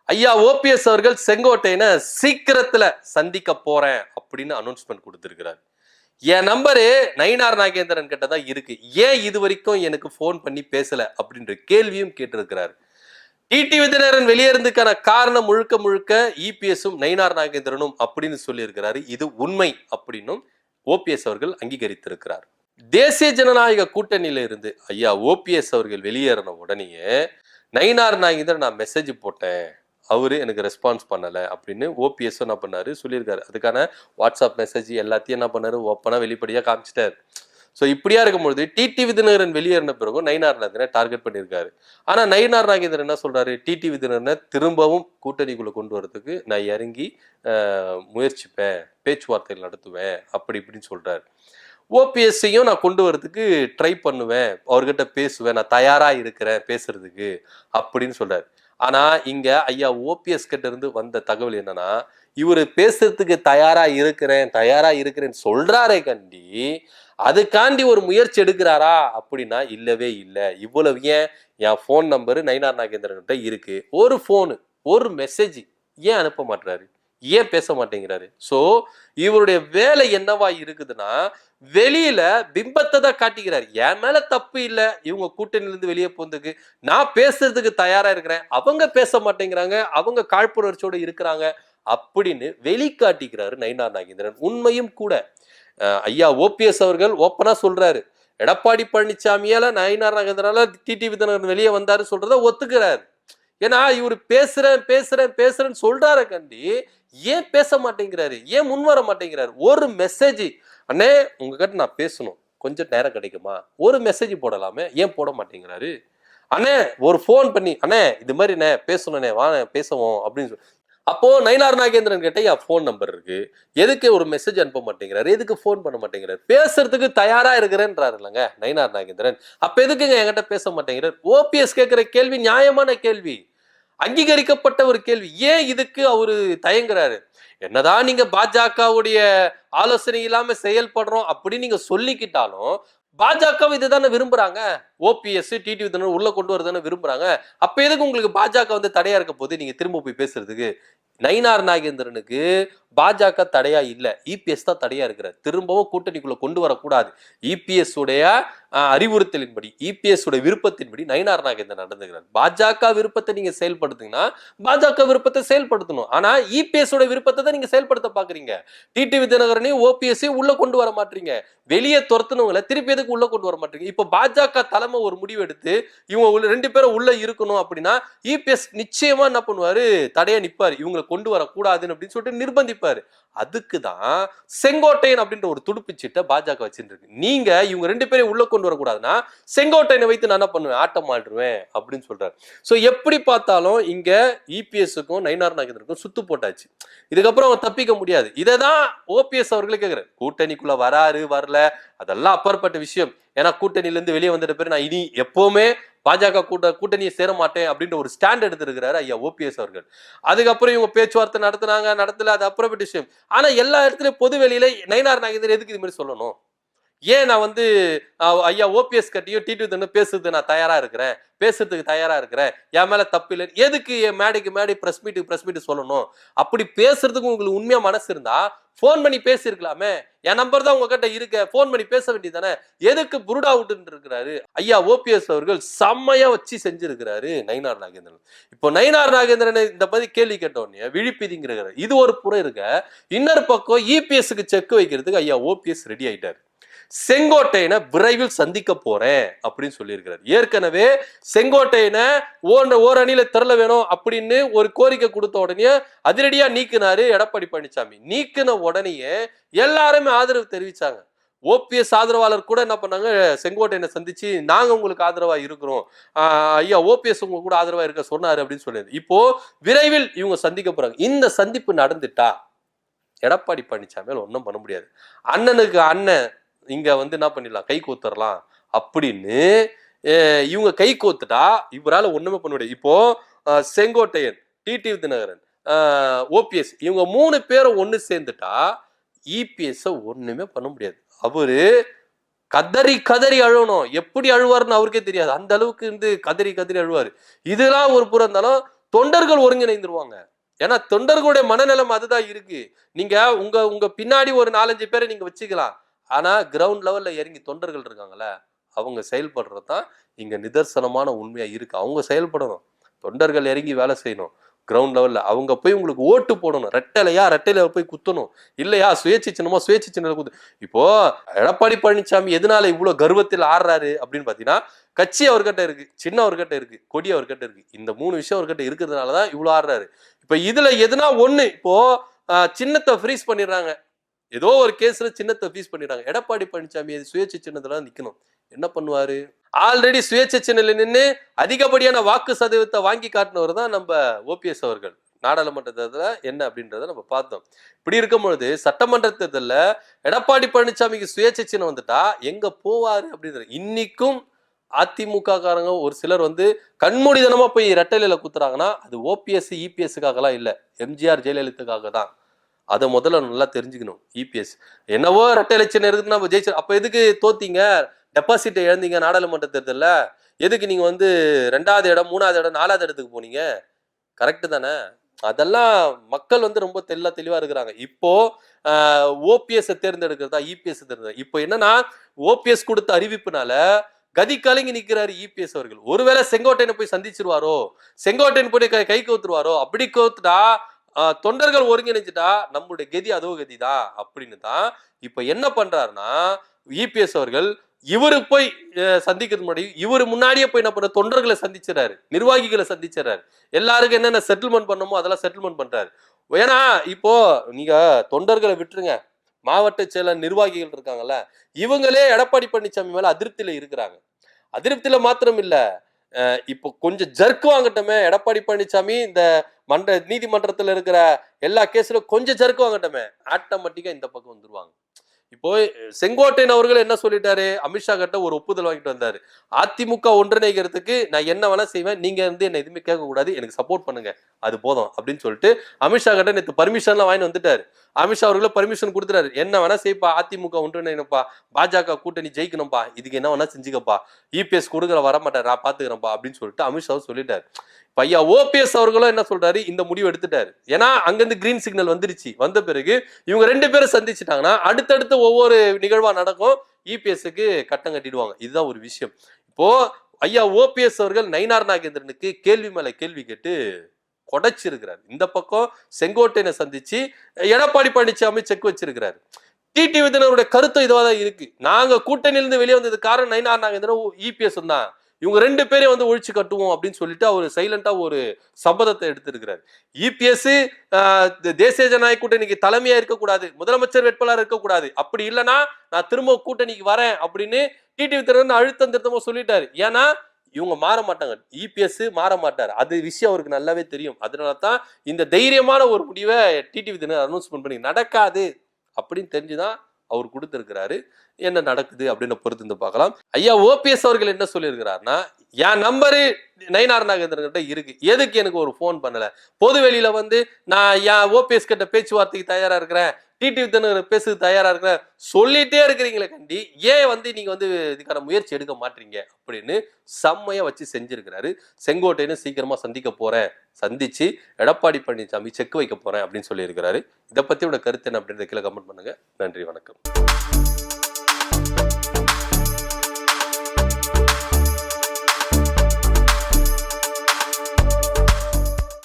ஐயா ஓபிஎஸ் அவர்கள் செங்கோட்டையனை சீக்கிரத்துல சந்திக்க போறேன் அப்படின்னு அனௌன்ஸ்மெண்ட் கொடுத்திருக்கிறார். என் நம்பரு நயினார் நாகேந்திரன் கிட்ட தான் இருக்கு, ஏன் இது வரைக்கும் எனக்கு போன் பண்ணி பேசல அப்படின்ற கேள்வியும் கேட்டிருக்கிறார். டிடிவி தினகரன் வெளியேறதுக்கான காரணம் முழுக்க முழுக்க இபிஎஸும் நயினார் நாகேந்திரனும் அப்படின்னு சொல்லியிருக்கிறாரு. இது உண்மை அப்படின்னும் ஓபிஎஸ் அவர்கள் அங்கீகரித்திருக்கிறார். தேசிய ஜனநாயக கூட்டணியில இருந்து ஐயா ஓபிஎஸ் அவர்கள் வெளியேறின உடனேயே நயினார் நாகேந்திரன் நான் மெசேஜ் போட்டேன், அவரு எனக்கு ரெஸ்பான்ஸ் பண்ணல அப்படின்னு ஓபிஎஸ் என்ன பண்ணாரு சொல்லியிருக்காரு. அதுக்கான வாட்ஸ்அப் மெசேஜ் எல்லாத்தையும் என்ன பண்ணாரு ஓப்பனா வெளிப்படையா காமிச்சிட்டாரு. ஸோ இப்படியா இருக்கும்பொழுது டிடிவி தினகரன் வெளியேறின பிறகும் நயினார் நாகேந்திரனை டார்கெட் பண்ணியிருக்காரு. ஆனா நயினார் நாகேந்திரன் என்ன சொல்றாரு, டிடிவி தினகரனை திரும்பவும் கூட்டணிக்குள்ள கொண்டு வரதுக்கு நான் இறங்கி முயற்சிப்பேன், பேச்சுவார்த்தைகள் நடத்துவேன் அப்படி இப்படின்னு சொல்றாரு. ஓபிஎஸ்ஸையும் நான் கொண்டு வரதுக்கு ட்ரை பண்ணுவேன், அவர்கிட்ட பேசுவேன், நான் தயாரா இருக்கிறேன் பேசுறதுக்கு அப்படின்னு சொல்றாரு. ஆனா இங்க ஐயா ஓபிஎஸ் கிட்ட இருந்து வந்த தகவல் என்னன்னா, இவரு பேசுறதுக்கு தயாரா இருக்கிறேன்னு சொல்றாரே கண்டி அதுக்காண்டி ஒரு முயற்சி எடுக்கிறாரா அப்படின்னா இல்லவே இல்லை. இவ்வளவு ஏன் என் போன் நம்பரு நயினார் நாகேந்திரன் இருக்கு, ஒரு போனு ஒரு மெசேஜ் ஏன் அனுப்ப மாட்டாரு, ஏன் பேச மாட்டேங்கிறாரு? சோ இவருடைய வேலை என்னவா இருக்குதுன்னா, வெளியில பிம்பத்தை தான் காட்டிக்கிறாரு. என் மேல தப்பு இல்ல, இவங்க கூட்டணியில இருந்து வெளியே போறதுக்கு நான் பேசுறதுக்கு தயாரா இருக்கிறேன், அவங்க பேச மாட்டேங்கிறாங்க, அவங்க காழ்ப்புணர்ச்சியோட இருக்கிறாங்க அப்படின்னு வெளிக்காட்டிக்கிறாரு நயினார் நாகேந்திரன். உண்மையும் கூட. ஐயா ஓபிஎஸ் அவர்கள் ஓப்பனா சொல்றாரு, எடப்பாடி பழனிசாமியால நயினார் நாகேந்திரனால டிடிவி தினகரன் வெளியே வந்தாரு சொல்றத ஒத்துக்கிறாரு. ஏன்னா இவரு பேசுறேன்னு சொல்றாரு கண்டி ஏன் பேச மாட்டேங்கிறாரு, ஏன் முன் வர மாட்டேங்கிறாரு? ஒரு மெசேஜ், அண்ணே உங்ககிட்ட நான் பேசணும், கொஞ்சம் நேரம் கிடைக்குமா, ஒரு மெசேஜ் போடலாமே, ஏன் போட மாட்டேங்கிறாரு? அண்ணே ஒரு போன் பண்ணி, அண்ணே இது மாதிரி பேசணும்ண்ணே வா பேசுவோம் அப்படின்னு சொல்லி. அப்போ நயினார் நாகேந்திரன் கிட்ட என் போன் நம்பர் இருக்கு, எதுக்கு ஒரு மெசேஜ் அனுப்ப மாட்டேங்கிறாரு, எதுக்கு போன் பண்ண மாட்டேங்கிறாரு? பேசுறதுக்கு தயாரா இருக்கிறேன்றாரு இல்லைங்க நயினார் நாகேந்திரன். அப்ப எதுக்குங்க என்கிட்ட பேச மாட்டேங்கிறார்? ஓபிஎஸ் கேட்கிற கேள்வி நியாயமான கேள்வி, அங்கீகரிக்கப்பட்ட ஒரு கேள்வி. ஏன் இதுக்கு அவரு தயங்குறாரு? என்னதான் நீங்க பாஜகவுடைய ஆலோசனை இல்லாம செயல்படுறோம் அப்படின்னு நீங்க சொல்லிக்கிட்டாலும் பாஜக இதுதானே விரும்புறாங்க, ஓபிஎஸ் டிடிவி தினகரன் உள்ள கொண்டு வரதானே விரும்புறாங்க. அப்ப எதுக்கு உங்களுக்கு பாஜக தடையா இருக்க போது நீங்க திரும்ப போய் பேசுறதுக்கு? நயினார் நாகேந்திரனுக்கு பாஜக தடையா இல்ல, இபிஎஸ் தான் தடையா இருக்கிறார். திரும்பவும் கூட்டணிக்குள்ள கொண்டு வரக்கூடாது. இபிஎஸ் உடைய அறிவுறுத்தலின்படி, இபிஎஸ் உடைய விருப்பத்தின்படி நயினார் நாகேந்திரன் நடந்துகிறார். பாஜக விருப்பத்தை நீங்க செயல்படுத்துங்கன்னா பாஜக விருப்பத்தை செயல்படுத்தணும். ஆனா இபிஎஸ் உடைய விருப்பத்தை தான் நீங்க செயல்படுத்த பாக்குறீங்க. டிடிவி தினகரனையும் ஓபிஎஸ்ஸையும் உள்ள கொண்டு வர மாட்டீங்க, வெளியே துரத்துனவங்களை திருப்பி எதுக்கு உள்ள கொண்டு வர மாட்டீங்க? இப்ப பாஜக தலைமை ஒரு முடிவு எடுத்து இவங்க ரெண்டு பேரும் உள்ள இருக்கணும் அப்படின்னா இபிஎஸ் நிச்சயமா என்ன பண்ணுவாரு, தடையா நிப்பாரு, இவங்களை கொண்டு வரக்கூடாதுன்னு அப்படின்னு சொல்லிட்டு நிர்பந்திப்பாரு. அதுக்குதான் செங்கோட்டையன் அப்படின்ற ஒரு துடுப்புச்சீட்டை பாஜக வச்சிருக்கு. நீங்க இவங்க ரெண்டு பேரையும் உள்ள கொண்டு வரக்கூடாதுன்னா செங்கோட்டையனை வைத்து நான் என்ன பண்ணுவேன், ஆட்டம் ஆடுவேன் அப்படின்னு சொல்றாரு. சோ எப்படி பார்த்தாலும் இங்க இபிஎஸ்க்கும் நயினார் நாகேந்திரனுக்கும் சுத்து போட்டாச்சு. இதுக்கப்புறம் அவங்க தப்பிக்க முடியாது. இதைதான் ஓபிஎஸ் அவர்களே கேட்கிறாரு. கூட்டணிக்குள்ள வராரு வரல அதெல்லாம் அப்பாற்பட்ட விஷயம். ஏன்னா கூட்டணியில இருந்து வெளியே வந்துட்ட பேரு நான் இனி எப்பவுமே பாஜக கூட்டணியை சேர மாட்டேன் அப்படின்ற ஒரு ஸ்டாண்ட் எடுத்திருக்கிறாரு ஐயா ஓபிஎஸ் அவர்கள். அதுக்கப்புறம் இவங்க பேச்சுவார்த்தை நடத்தல, அது அப்புறப்பட்ட விஷயம். ஆனா எல்லா இடத்துலயும் பொது வெளியில நயினார் நாகேந்திரன் எதுக்கு இது மாதிரி சொல்லணும்? ஏன் நான் ஐயா ஓபிஎஸ் கட்டியும் டிடிவி தினகரன் பேசுறது நான் தயாரா இருக்கிறேன், பேசுறதுக்கு தயாரா இருக்கிறேன், என் மேல தப்பு இல்லை, எதுக்கு என் மேடைக்கு பிரஸ் மீட் சொல்லணும்? அப்படி பேசுறதுக்கு உங்களுக்கு உண்மையா மனசு இருந்தா போன் பண்ணி பேசிருக்கலாமே, என் நம்பர் தான் உங்ககிட்ட இருக்க, போன் பண்ணி பேச வேண்டியதானே, எதுக்கு புருடா விட்டு இருக்கிறாரு? ஐயா ஓபிஎஸ் அவர்கள் செம்மையா வச்சு செஞ்சிருக்கிறாரு நயினார் நாகேந்திரன். இப்போ நயினார் நாகேந்திரன் இந்த மாதிரி கேள்வி கேட்ட உடனே விழிப்பிதிங்கிறாரு. இது ஒரு புறம் இருக்க, இன்னொரு பக்கம் இபிஎஸ்க்கு செக் வைக்கிறதுக்கு ஐயா ஓபிஎஸ் ரெடி ஆயிட்டாரு. செங்கோட்டையனை விரைவில் சந்திக்க போறேன் அப்படின்னு சொல்லியிருக்கிறார். ஏற்கனவே செங்கோட்டையனை ஓர் அணியில திரள வேணும் அப்படின்னு ஒரு கோரிக்கை கொடுத்த உடனே அதிரடியா நீக்கினாரு எடப்பாடி பழனிசாமி. நீக்கின உடனேயே எல்லாருமே ஆதரவு தெரிவிச்சாங்க. ஓபிஎஸ் ஆதரவாளர் கூட என்ன பண்ணாங்க, செங்கோட்டையனை சந்திச்சு நாங்க உங்களுக்கு ஆதரவா இருக்கிறோம், ஐயா ஓபிஎஸ் உங்க கூட ஆதரவா இருக்க சொன்னாரு அப்படின்னு சொல்லியது. இப்போ விரைவில் இவங்க சந்திக்க போறாங்க. இந்த சந்திப்பு நடந்துட்டா எடப்பாடி பழனிசாமி ஒன்றும் பண்ண முடியாது. அண்ணனுக்கு அண்ணன் இங்க என்ன பண்ணிடலாம், கை கோத்துறலாம் அப்படின்னு இவங்க கை கோத்துட்டா இவரால் ஒண்ணுமே பண்ண முடியாது. இப்போ செங்கோட்டையன், டிடிவி தினகரன், ஓபிஎஸ் இவங்க 3 பேரும் ஒண்ணு சேர்ந்துட்டா இபிஎஸ் ஒண்ணுமே பண்ண முடியாது. அவரு கதறி அழுவணும். எப்படி அழுவாருன்னு அவருக்கே தெரியாது, அந்த அளவுக்கு கதறி அழுவாரு. இதெல்லாம் ஒரு புறம் இருந்தாலும் தொண்டர்கள் ஒருங்கிணைந்துருவாங்க. ஏன்னா தொண்டர்களுடைய மனநிலம் அதுதான் இருக்கு. நீங்க உங்க உங்க பின்னாடி ஒரு 4-5 பேரை நீங்க வச்சுக்கலாம். ஆனா கிரவுண்ட் லெவல்ல இறங்கி தொண்டர்கள் இருக்காங்கல்ல, அவங்க செயல்படுறது தான் இங்க நிதர்சனமான உண்மையா இருக்கு. அவங்க செயல்படணும். தொண்டர்கள் இறங்கி வேலை செய்யணும். கிரவுண்ட் லெவல்ல அவங்க போய் உங்களுக்கு ஓட்டு போடணும். ரெட்டையில போய் குத்தணும். இல்லையா சுயேட்சை சின்னமா சுயேட்சை சின்னத்துல குத்து. இப்போ எடப்பாடி பழனிசாமி எதனால இவ்வளவு கர்வத்தில் ஆடுறாரு அப்படின்னு பாத்தீங்கன்னா, கட்சி அவர்கிட்ட இருக்கு, சின்ன அவர்கிட்ட இருக்கு, கொடி அவர்கிட்ட இருக்கு. இந்த 3 விஷயம் அவர்கிட்ட இருக்கிறதுனாலதான் இவ்வளவு ஆடுறாரு. இப்ப இதுல எதுனா ஒண்ணு இப்போ சின்னத்தை ஃப்ரீஸ் பண்ணிடுறாங்க. ஏதோ ஒரு கேஸ்ல சின்னத்தை ஃப்ரீஸ் பண்ணிடுறாங்க. எடப்பாடி பழனிசாமி சுயேட்சை சின்னத்துல நிக்கணும். என்ன பண்ணுவாரு? ஆல்ரெடி சுயேட்சை சின்னல நின்று அதிகப்படியான வாக்கு சதவீதத்தை வாங்கி காட்டினவர் தான் நம்ம ஓபிஎஸ் அவர்கள். நாடாளுமன்ற தேர்தல என்ன அப்படின்றத நம்ம பார்த்தோம். இப்படி இருக்கும் பொழுது சட்டமன்ற தேர்தல்ல எடப்பாடி பழனிசாமிக்கு சுயேட்சை சின்னம் வந்துட்டா எங்க போவாரு அப்படின்றது இன்னைக்கும் அதிமுக காரங்க ஒரு சிலர் கண்மூடிதனமா போய் ரெட்டையில குத்துறாங்கன்னா அது ஓபிஎஸ் இபிஎஸ்க்காகலாம் இல்ல, எம்ஜிஆர் ஜெயலலிதாக்காக தான். அதை முதல்ல நல்லா தெரிஞ்சுக்கணும். இபிஎஸ் என்னவோ ரெட்டை இலட்சம் இருக்குதுன்னா நம்ம ஜெயிச்சு, அப்ப எதுக்கு தோத்தீங்க? டெபாசிட்டை இழந்தீங்க நாடாளுமன்ற தேர்தலில். எதுக்கு நீங்க 2வது இடம் 3வது இடம் 4வது இடத்துக்கு போனீங்க? கரெக்டு தானே? அதெல்லாம் மக்கள் ரொம்ப தெளிவா இருக்கிறாங்க. இப்போ ஓபிஎஸ் தேர்ந்தெடுக்கிறதா இபிஎஸ் தேர்ந்தெடுக்க, இப்போ என்னன்னா ஓபிஎஸ் கொடுத்த அறிவிப்புனால கதி கலங்கி நிற்கிறாரு இபிஎஸ் அவர்கள். ஒருவேளை செங்கோட்டையனை போய் சந்திச்சிருவாரோ, செங்கோட்டையன் போய் கை கோத்துருவாரோ, அப்படி கோத்துட்டா தொண்டர்கள் ஒருங்கிணைஞ்சிட்டா நம்மளுடைய கதி அதோ கதி தான் அப்படின்னு தான் இப்ப என்ன பண்றாருன்னா இபிஎஸ் அவர்கள் இவரு போய் சந்திக்கிறது முன்னாடி இவரு முன்னாடியே போய் என்ன பண்ண தொண்டர்களை சந்திச்சிடறாரு, நிர்வாகிகளை சந்திச்சிடறாரு. எல்லாருக்கும் என்னென்ன செட்டில்மெண்ட் பண்ணமோ அதெல்லாம் செட்டில்மெண்ட் பண்றாரு. ஏன்னா இப்போ நீங்க தொண்டர்களை விட்டுருங்க, மாவட்ட செயலர் நிர்வாகிகள் இருக்காங்கல்ல, இவங்களே எடப்பாடி பழனிசாமி மேல அதிருப்தியில இருக்கிறாங்க. அதிருப்தியில மாத்திரம் இல்ல, இப்போ கொஞ்சம் ஜர்க்கு வாங்கட்டமே எடப்பாடி பழனிசாமி, இந்த நீதிமன்றத்துல இருக்கிற எல்லா கேஸ்ல கொஞ்சம் ஜர்க்கு வாங்கட்டமே, ஆட்டோமேட்டிக்கா இந்த பக்கம் வந்துருவாங்க. இப்போ செங்கோட்டையன் அவர்கள் என்ன சொல்லிட்டாரு? அமித்ஷா கிட்ட ஒரு ஒப்புதல் வாங்கிட்டு வந்தாரு. அதிமுக ஒன்றிணைக்கிறதுக்கு நான் என்ன வேணா செய்வேன், நீங்க என்ன எதுவுமே கேட்க கூடாது, எனக்கு சப்போர்ட் பண்ணுங்க, அது போதும் அப்படின்னு சொல்லிட்டு அமித்ஷா கிட்ட நேற்று பர்மிஷன்லாம் வாங்கிட்டு வந்துட்டாரு. அமித்ஷா அவர்களும் பர்மிஷன் கொடுத்துட்டாரு. என்ன வேணா செய்ப்பா, அதிமுக ஒன்றிணைப்பா, பாஜக கூட்டணி ஜெயிக்கணும்பா, இதுக்கு என்ன வேணா செஞ்சுக்கப்பா, இபிஎஸ் கொடுக்குற வர மாட்டார், நான் பாத்துக்கிறேன்ப்பா அப்படின்னு சொல்லிட்டு அமித்ஷா சொல்லிட்டாரு. பையா ஓபிஎஸ் அவர்களும் என்ன சொல்றாரு, இந்த முடிவு எடுத்துட்டாரு. ஏன்னா அங்கிருந்து கிரீன் சிக்னல் வந்துருச்சு. வந்த பிறகு இவங்க 2 பேரும் சந்திச்சுட்டாங்கன்னா அடுத்தடுத்து ஒவ்வொரு நிகழ்வா நடக்கும், இபிஎஸ்க்கு கட்டம் கட்டிடுவாங்க. இதுதான் ஒரு விஷயம். இப்போ ஐயா ஓபிஎஸ் அவர்கள் நயினார் நாகேந்திரனுக்கு கேள்வி மேல கேள்வி கேட்டு கொடைச்சிருக்கிறார். இந்த பக்கம் செங்கோட்டையனை சந்திச்சு எடப்பாடி பழனிசாமி செக் வச்சிருக்கிறாரு. டிடிவி தினகரனுடைய கருத்து இதுவாதான் இருக்கு. நாங்க கூட்டணியிலிருந்து வெளியே வந்தது காரணம் நயினார் நாகேந்திரன் இபிஎஸ் தான், இவங்க 2 பேரையும் ஒழிச்சு கட்டுவோம் அப்படின்னு சொல்லிட்டு அவர் சைலண்டா ஒரு சபதத்தை எடுத்திருக்கிறார். இபிஎஸ் தேசிய ஜனநாயக கூட்டணிக்கு தலைமையா இருக்கக்கூடாது, முதலமைச்சர் வேட்பாளர் இருக்கக்கூடாது, அப்படி இல்லைன்னா நான் திரும்ப கூட்டணிக்கு வரேன் அப்படின்னு டிடிவி தினகரன் அழுத்தம் திருத்தமா சொல்லிட்டாரு. ஏன்னா இவங்க மாற மாட்டாங்க, இபிஎஸ் மாற மாட்டார், அது விஷயம் அவருக்கு நல்லாவே தெரியும். அதனாலதான் இந்த தைரியமான ஒரு முடிவை டிடிவி தினகரன் அனௌன்ஸ்மெண்ட் பண்ணி நடக்காது அப்படின்னு தெரிஞ்சுதான் அவர் கொடுத்திருக்கிறாரு. என்ன நடக்குது அப்படின்னு பொறுத்து பார்க்கலாம். ஐயா ஓபிஎஸ் அவர்கள் என்ன சொல்லியிருக்கிறாருன்னா, என் நம்பரு நயினார் நாகேந்திரன் கிட்ட இருக்கு, எதுக்கு எனக்கு ஒரு போன் பண்ணல? பொது வெளியில நான் என் ஓபிஎஸ் கிட்ட பேச்சுவார்த்தைக்கு தயாரா இருக்கிறேன், டிடிவி தினகரன் பேசுறது தயாரா இருக்கிறேன் சொல்லிட்டே இருக்கிறீங்களே கண்டி, ஏன் நீங்க இதுக்கான முயற்சி எடுக்க மாட்டீங்க அப்படின்னு செம்மையா வச்சு செஞ்சிருக்கிறாரு. செங்கோட்டையனை சீக்கிரமா சந்திக்க போறேன், சந்திச்சு எடப்பாடி பழனிசாமி செக் வைக்க போறேன் அப்படின்னு சொல்லி இருக்கிறாரு. இதை பத்தி உங்க கருத்து என்ன அப்படின்றத கீழே கமெண்ட் பண்ணுங்க. நன்றி, வணக்கம்.